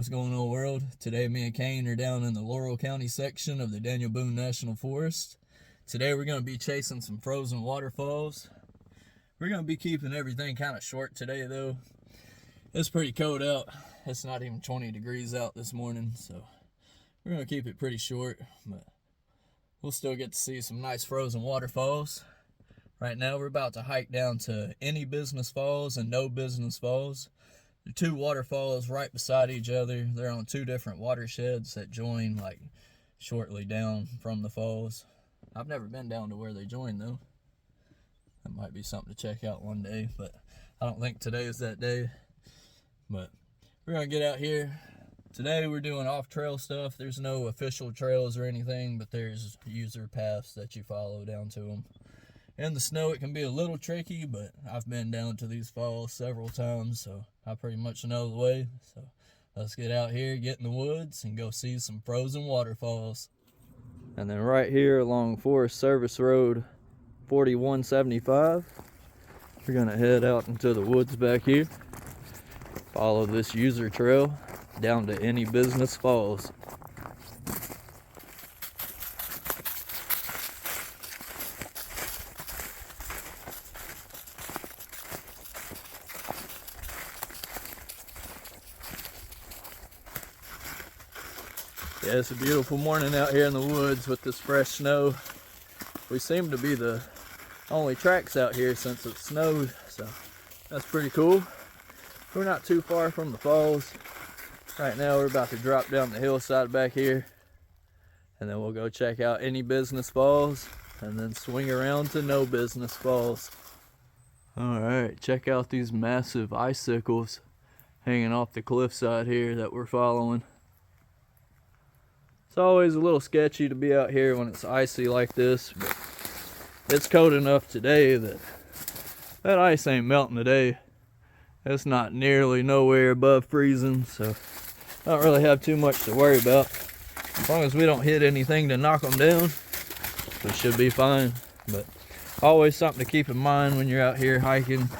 What's going on, world? Today me and Kane are down in the Laurel County section of the Daniel Boone National Forest. Today we're going to be chasing some frozen waterfalls. We're going to be keeping everything kind of short today though. It's pretty cold out. It's not even 20 degrees out this morning, so we're going to keep it pretty short, but we'll still get to see some nice frozen waterfalls. Right now we're about to hike down to Any Business Falls and No Business Falls. There are two waterfalls right beside each other. They're on two different watersheds that join like shortly down from the falls. I've never been down to where they join though. That might be something to check out one day, but I don't think today is that day. But we're gonna get out here. Today we're doing off-trail stuff. There's no official trails or anything, but there's user paths that you follow down to them. In the snow it can be a little tricky, but I've been down to these falls several times, so I pretty much know the way. So let's get out here, get in the woods, and go see some frozen waterfalls. And then right here along Forest Service Road 4175, we're gonna head out into the woods back here. Follow this user trail down to Any Business Falls. Yeah, it's a beautiful morning out here in the woods with this fresh snow. We seem to be the only tracks out here since it snowed, so that's pretty cool. We're not too far from the falls. Right now we're about to drop down the hillside back here, and then we'll go check out Any Business Falls and then swing around to No Business Falls. Alright, check out these massive icicles hanging off the cliffside here that we're following. It's always a little sketchy to be out here when it's icy like this, but it's cold enough today that that ice ain't melting today. It's not nearly nowhere above freezing, so I don't really have too much to worry about. As long as we don't hit anything to knock them down, we should be fine. But always something to keep in mind when you're out here hiking.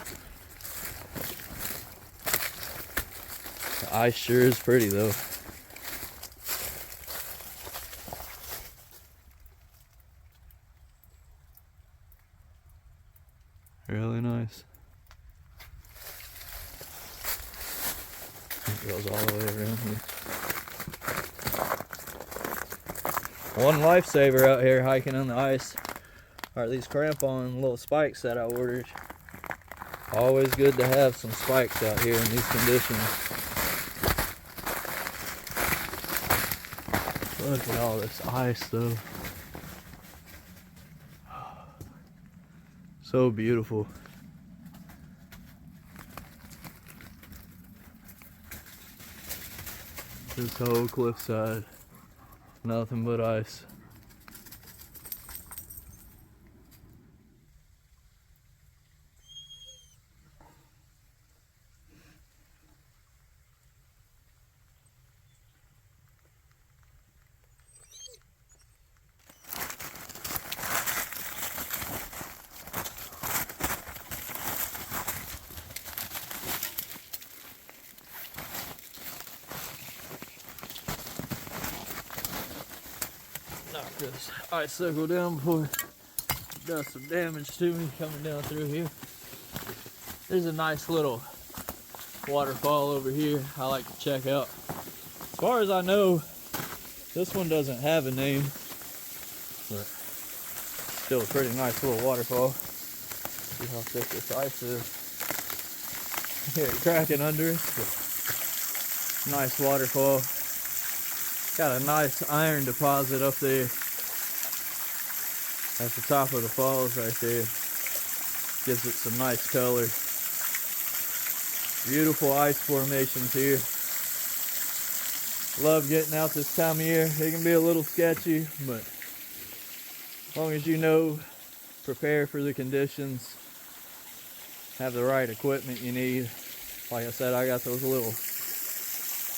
The ice sure is pretty though. Really nice. It goes all the way around here. One lifesaver out here hiking on the ice are these crampon little spikes that I ordered. Always good to have some spikes out here in these conditions. Look at all this ice though. So beautiful. This whole cliffside, nothing but ice. Knock this icicle down before it does some damage to me coming down through here. There's a nice little waterfall over here I like to check out. As far as I know, this one doesn't have a name, but still a pretty nice little waterfall. See how thick this ice is. I hear it cracking under it, but nice waterfall. Got a nice iron deposit up there at the top of the falls right there. Gives it some nice color. Beautiful ice formations here. Love getting out this time of year. It can be a little sketchy, but as long as you know, prepare for the conditions, have the right equipment you need. Like I said, I got those little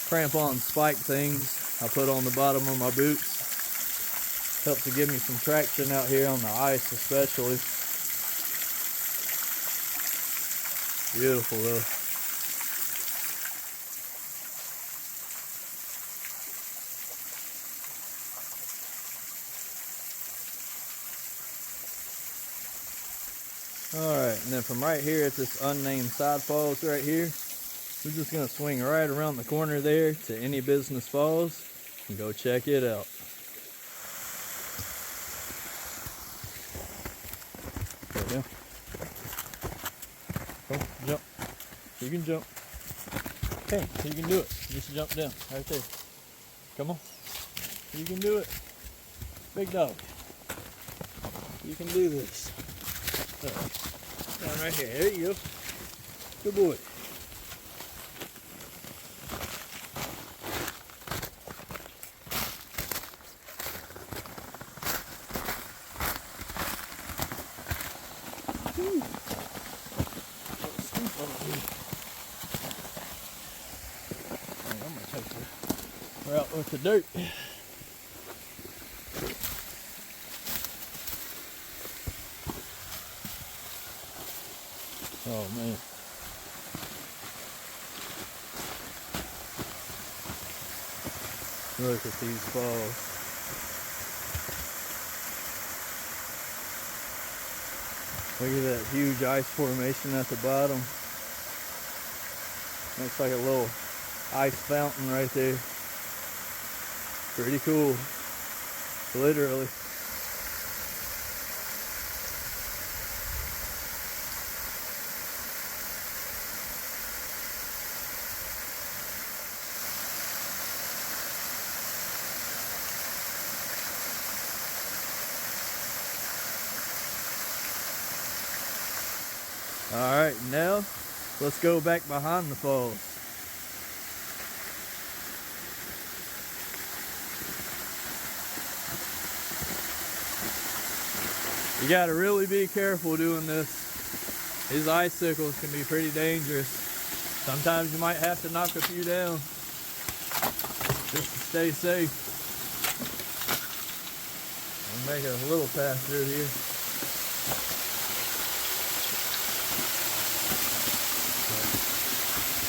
crampon spike things I put on the bottom of my boots. Helps to give me some traction out here on the ice especially. Beautiful though. Alright, and then from right here at this unnamed side falls right here, we're just going to swing right around the corner there to Any Business Falls and go check it out. There you go. Go, jump. You can jump. Okay, you can do it. Just jump down right there. Come on. You can do it. Big dog. You can do this. Down right here. There you go. Good boy. Woo. I'm gonna take the route with the dirt. Oh man. Look at these falls. Look at that huge ice formation at the bottom. Looks like a little ice fountain right there. Pretty cool. Literally. Alright, now let's go back behind the falls. You gotta really be careful doing this. These icicles can be pretty dangerous. Sometimes you might have to knock a few down just to stay safe. I'll make a little path through here.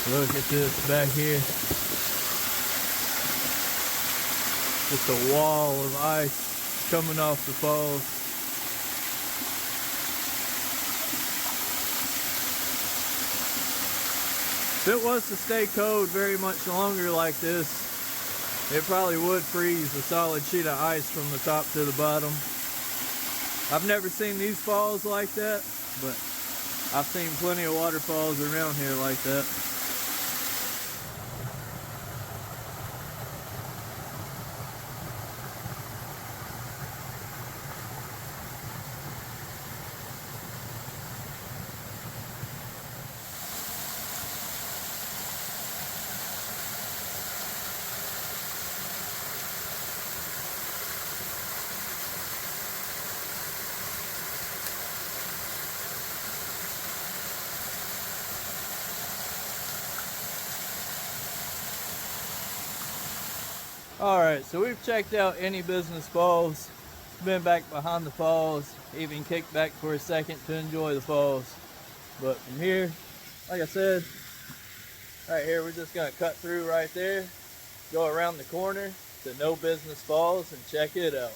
Look at this back here. Just a wall of ice coming off the falls. If it was to stay cold very much longer like this, it probably would freeze a solid sheet of ice from the top to the bottom. I've never seen these falls like that, but I've seen plenty of waterfalls around here like that. Alright, so we've checked out Any Business Falls, been back behind the falls, even kicked back for a second to enjoy the falls. But from here, like I said, right here we're just going to cut through right there, go around the corner to No Business Falls and check it out.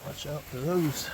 Watch out for those.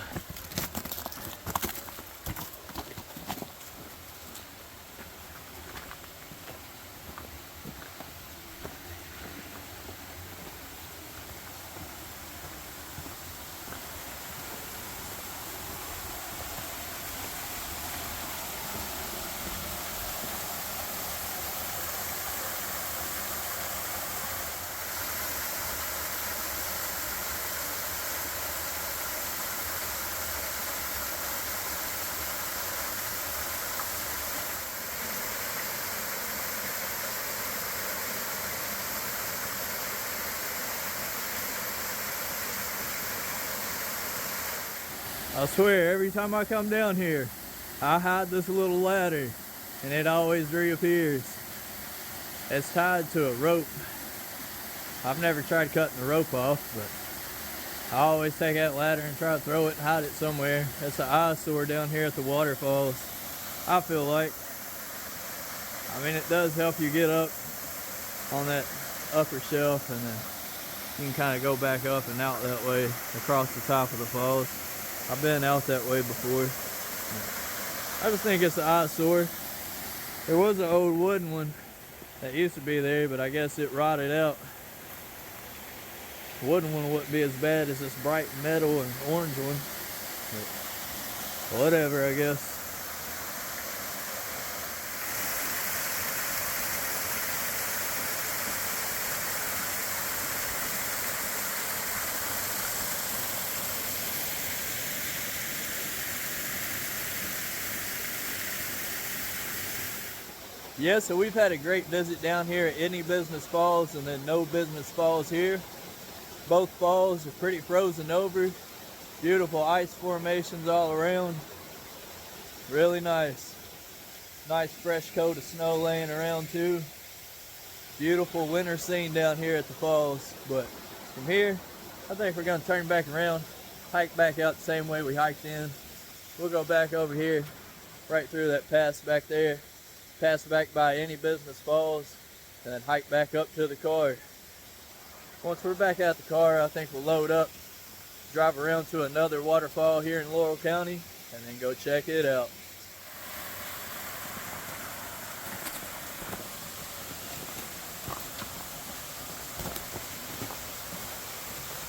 I swear, every time I come down here, I hide this little ladder, and it always reappears. It's tied to a rope. I've never tried cutting the rope off, but I always take that ladder and try to throw it and hide it somewhere. It's an eyesore down here at the waterfalls, I feel like. I mean, it does help you get up on that upper shelf, and then you can kind of go back up and out that way across the top of the falls. I've been out that way before. I just think it's an eyesore. There was an old wooden one that used to be there, but I guess it rotted out. The wooden one wouldn't be as bad as this bright metal and orange one, but whatever, I guess. Yeah, so we've had a great visit down here at Any Business Falls and then No Business Falls here. Both falls are pretty frozen over. Beautiful ice formations all around. Really nice. Nice fresh coat of snow laying around too. Beautiful winter scene down here at the falls. But from here, I think we're gonna turn back around, hike back out the same way we hiked in. We'll go back over here, right through that pass back there. Pass back by Any Business Falls, and then hike back up to the car. Once we're back at the car, I think we'll load up, drive around to another waterfall here in Laurel County, and then go check it out.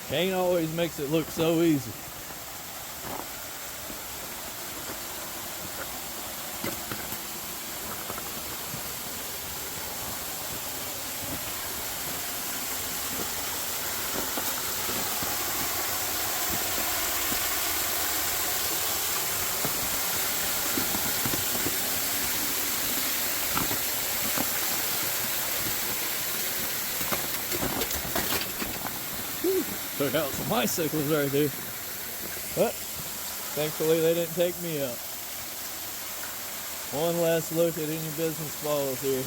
Kane always makes it look so easy. Took out some bicycles right there, but thankfully they didn't take me out. One last look at Any Business Falls here.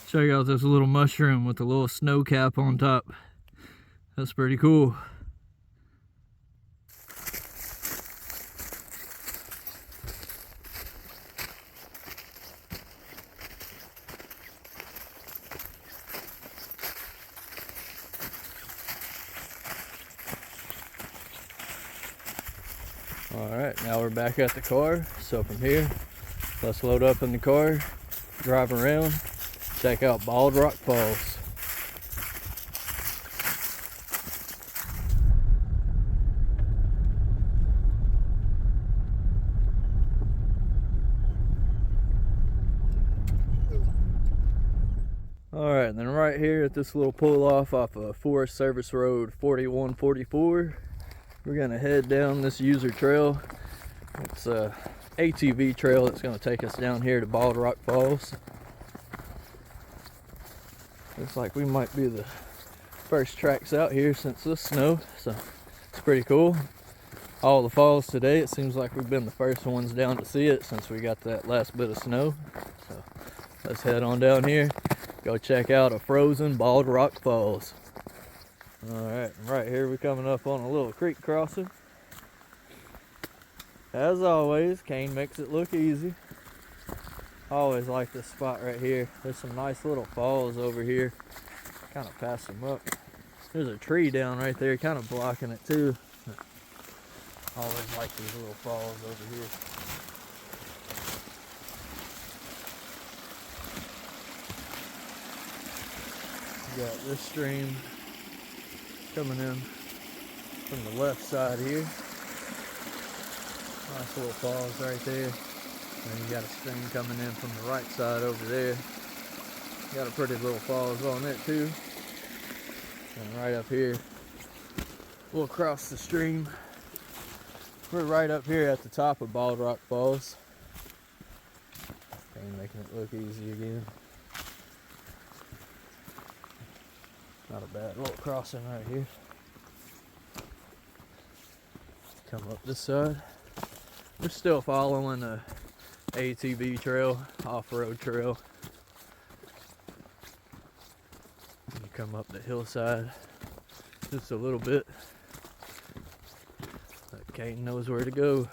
Check out this little mushroom with a little snow cap on top. That's pretty cool. Alright, now we're back at the car. So from here, let's load up in the car, drive around, check out Bald Rock Falls. Alright, and then right here at this little pull off of Forest Service Road 4144, we're gonna head down this user trail. It's a ATV trail that's gonna take us down here to Bald Rock Falls. Looks like we might be the first tracks out here since the snow, so it's pretty cool. All the falls today, it seems like we've been the first ones down to see it since we got that last bit of snow. So let's head on down here, go check out a frozen Bald Rock Falls. Alright, right here we're coming up on a little creek crossing. As always, Kane makes it look easy. I always like this spot right here. There's some nice little falls over here. Kind of pass them up. There's a tree down right there, kind of blocking it too. I always like these little falls over here. You got this stream coming in from the left side here. Nice little falls right there. And you got a stream coming in from the right side over there. Got a pretty little falls on it too. And right up here, we'll cross the stream. We're right up here at the top of Bald Rock Falls. And And making it look easy again. Not a bad little crossing right here. Come up this side. We're still following the ATV trail, off-road trail. You come up the hillside just a little bit. Kane knows where to go.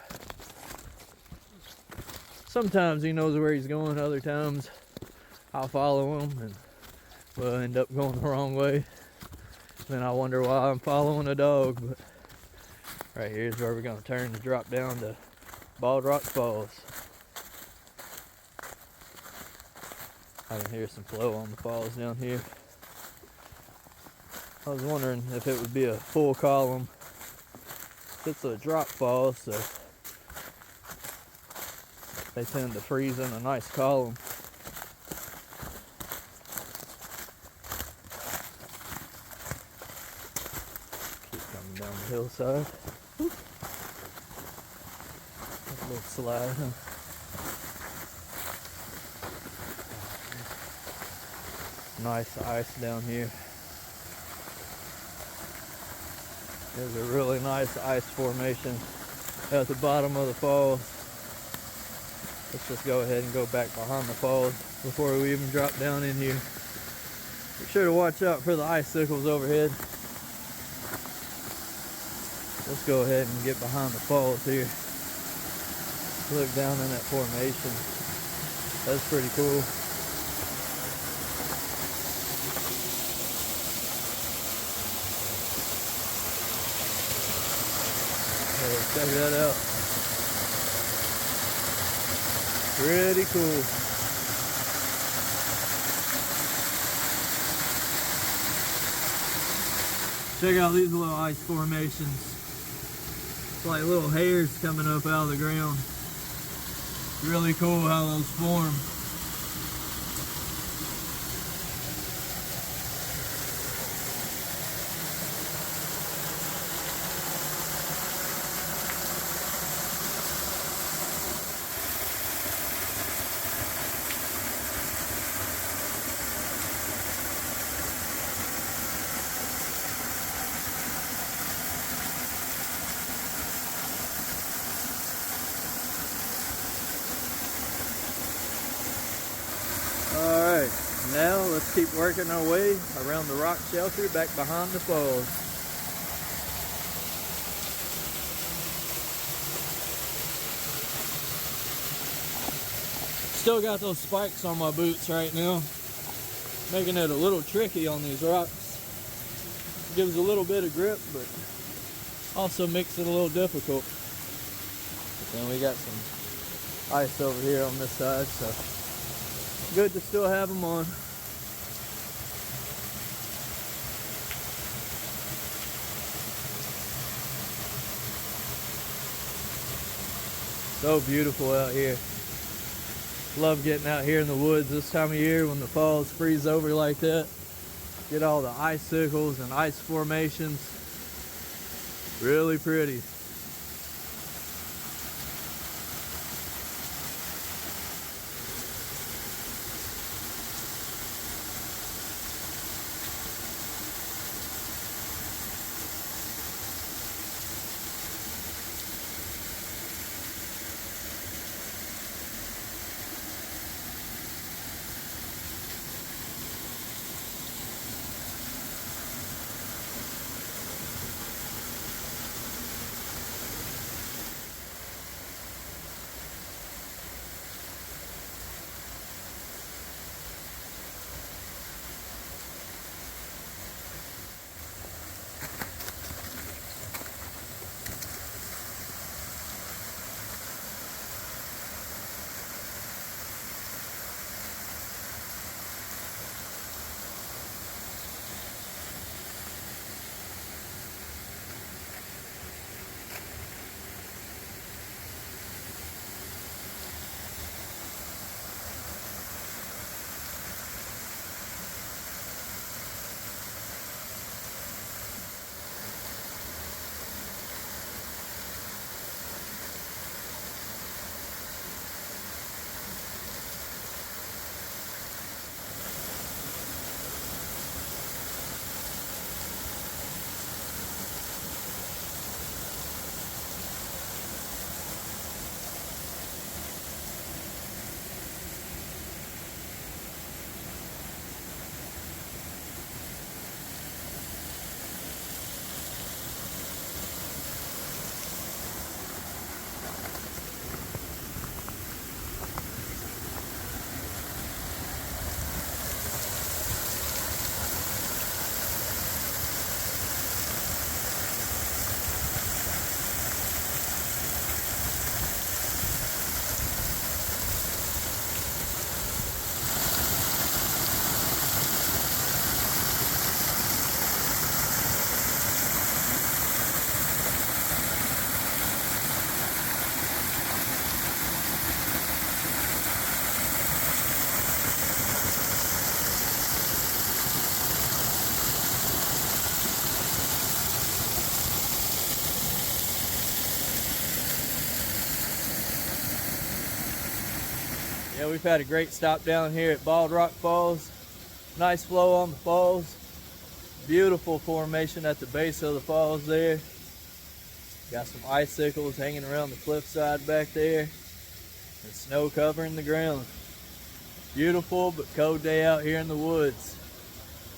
Sometimes he knows where he's going, other times I'll follow him and we'll end up going the wrong way. Then I wonder why I'm following a dog. But right here is where we're going to turn to drop down to Bald Rock Falls. I can hear some flow on the falls down here. I was wondering if it would be a full column. It's a drop fall, so they tend to freeze in a nice column. Keep coming down the hillside. A little slide, huh? Nice ice down here. There's a really nice ice formation at the bottom of the falls. Let's just go ahead and go back behind the falls before we even drop down in here. Be sure to watch out for the icicles overhead. Let's go ahead and get behind the falls here. Look down in that formation. That's pretty cool. Check that out. Pretty cool. Check out these little ice formations. It's like little hairs coming up out of the ground. Really cool how those form. Alright, now let's keep working our way around the rock shelter back behind the falls. Still got those spikes on my boots right now, making it a little tricky on these rocks. Gives a little bit of grip, but also makes it a little difficult. But then we got some ice over here on this side, so good to still have them on. So beautiful out here. Love getting out here in the woods this time of year when the falls freeze over like that. Get all the icicles and ice formations. Really pretty. Yeah, we've had a great stop down here at Bald Rock Falls. Nice flow on the falls. Beautiful formation at the base of the falls there. Got some icicles hanging around the cliffside back there. And snow covering the ground. Beautiful but cold day out here in the woods.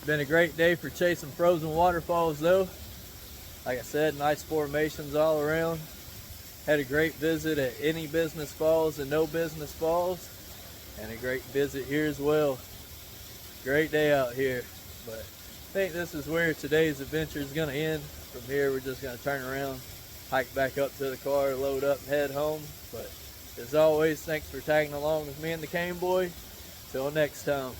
Been a great day for chasing frozen waterfalls though. Like I said, nice formations all around. Had a great visit at Any Business Falls and No Business Falls. And a great visit here as well. Great day out here. But I think this is where today's adventure is going to end. From here we're just going to turn around, hike back up to the car, load up and head home. But as always, thanks for tagging along with me and the Cane Boy. Till next time.